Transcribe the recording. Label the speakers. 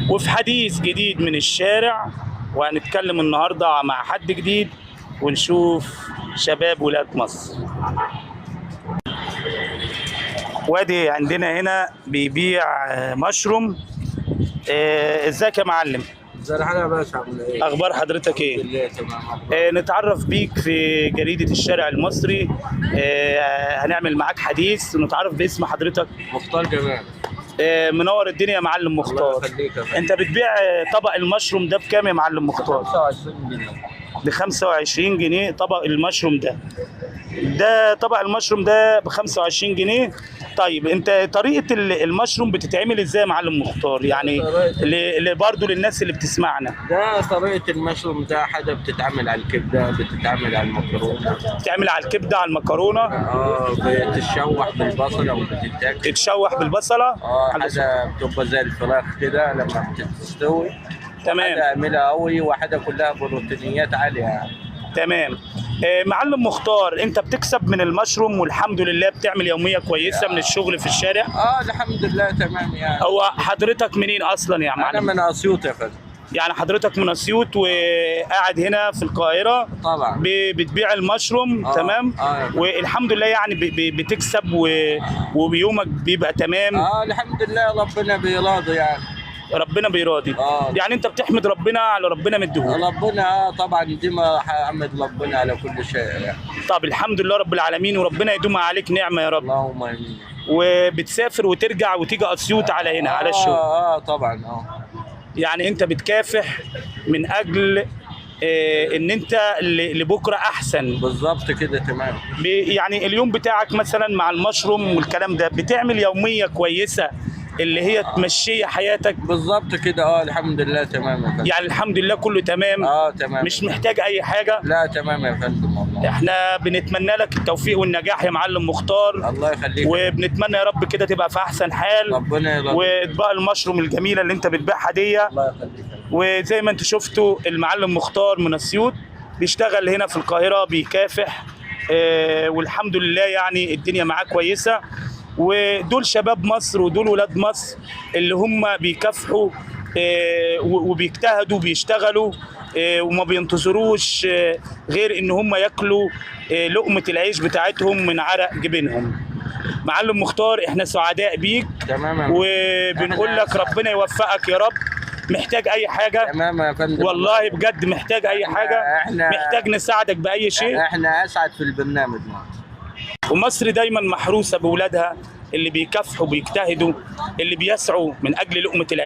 Speaker 1: وفي حديث جديد من الشارع، وهنتكلم النهارده مع حد جديد ونشوف شباب ولاد مصر. وادي عندنا هنا بيبيع مشروم. ازيك يا معلم؟
Speaker 2: ازي الحال يا باشا، عامل ايه؟
Speaker 1: اخبار حضرتك ايه؟
Speaker 2: بالله تمام.
Speaker 1: نتعرف بيك في جريدة الشارع المصري. هنعمل معاك حديث ونتعرف باسم حضرتك.
Speaker 2: مختار جمال.
Speaker 1: منور الدنيا يا معلم مختار.
Speaker 2: الله يخليك يا فندم.
Speaker 1: انت بتبيع طبق المشروم ده بكام يا معلم مختار؟
Speaker 2: 25 جنيه.
Speaker 1: ب 25 جنيه طبق المشروم ده. طبق المشروم ده ب 25 جنيه. طيب انت طريقة المشروم بتتعمل ازاي يا معلم مختار؟ يعني برضه للناس اللي بتسمعنا.
Speaker 2: ده طريقة المشروم، ده حاجة بتتعمل على الكبدة، بتتعمل على المكرونة.
Speaker 1: بتتعمل على الكبدة، على المكرونة.
Speaker 2: بتتشوح بالبصلة وبتتاكل.
Speaker 1: تتشوح بالبصلة.
Speaker 2: حاجة بتبقى زي الفراخ كده لما بتستوي.
Speaker 1: تمام.
Speaker 2: حاجة عاملة قوي وحاجة كلها بروتينيات عالية يعني.
Speaker 1: تمام. معلم مختار، انت بتكسب من المشروم والحمد لله، بتعمل يوميه كويسه من الشغل في الشارع؟
Speaker 2: الحمد لله تمام يعني.
Speaker 1: هو حضرتك منين اصلا يا معلم؟
Speaker 2: انا من اسيوط يا فندم.
Speaker 1: يعني حضرتك من اسيوط وقاعد هنا في القاهره
Speaker 2: طبعا.
Speaker 1: بتبيع المشروم. تمام. والحمد لله يعني بتكسب ويومك بيبقى تمام.
Speaker 2: الحمد لله، ربنا بيراضي يعني.
Speaker 1: ربنا بيراضي. يعني انت بتحمد ربنا على ربنا مديهولك.
Speaker 2: ربنا طبعا، دي ما حمد ربنا على كل شيء يعني.
Speaker 1: طب الحمد لله رب العالمين، وربنا يدوم عليك نعمه يا رب.
Speaker 2: اللهم امين.
Speaker 1: وبتسافر وترجع وتيجي اسيوط على هنا على الشغل.
Speaker 2: طبعا.
Speaker 1: يعني انت بتكافح من اجل ان انت لبكره احسن.
Speaker 2: بالظبط كده تمام.
Speaker 1: يعني اليوم بتاعك مثلا مع المشروم والكلام ده بتعمل يوميه كويسه اللي هي تمشي حياتك.
Speaker 2: بالظبط كده. الحمد لله تمام يا فندم.
Speaker 1: يعني الحمد لله كله تمام.
Speaker 2: تمام.
Speaker 1: مش محتاج اي حاجه.
Speaker 2: لا تمام يا فندم والله.
Speaker 1: احنا بنتمنى لك التوفيق والنجاح يا معلم مختار.
Speaker 2: الله يخليك.
Speaker 1: وبنتمنى يا رب كده تبقى في احسن حال.
Speaker 2: ربنا يرضى.
Speaker 1: واطباق المشروم الجميله اللي انت بتبيعها دي.
Speaker 2: الله يخليك.
Speaker 1: وزي ما انتوا شفتوا المعلم مختار من اسيوط بيشتغل هنا في القاهره بيكافح. والحمد لله يعني الدنيا معاه كويسه. ودول شباب مصر ودول ولاد مصر اللي هم بيكافحوا وبيجتهدوا وبيشتغلوا وما بينتظروش غير ان هم ياكلوا لقمه العيش بتاعتهم من عرق جبينهم. معلم مختار احنا سعداء بيك.
Speaker 2: تمام.
Speaker 1: وبنقول لك ربنا يوفقك يا رب. محتاج اي حاجه؟
Speaker 2: تمام يا فندم.
Speaker 1: والله بجد محتاج اي حاجه؟ محتاج نساعدك باي شيء؟
Speaker 2: احنا اسعد في البرنامج.
Speaker 1: ومصر دايما محروسه باولادها اللي بيكافحوا بيجتهدوا، اللي بيسعوا من اجل لقمه العيش.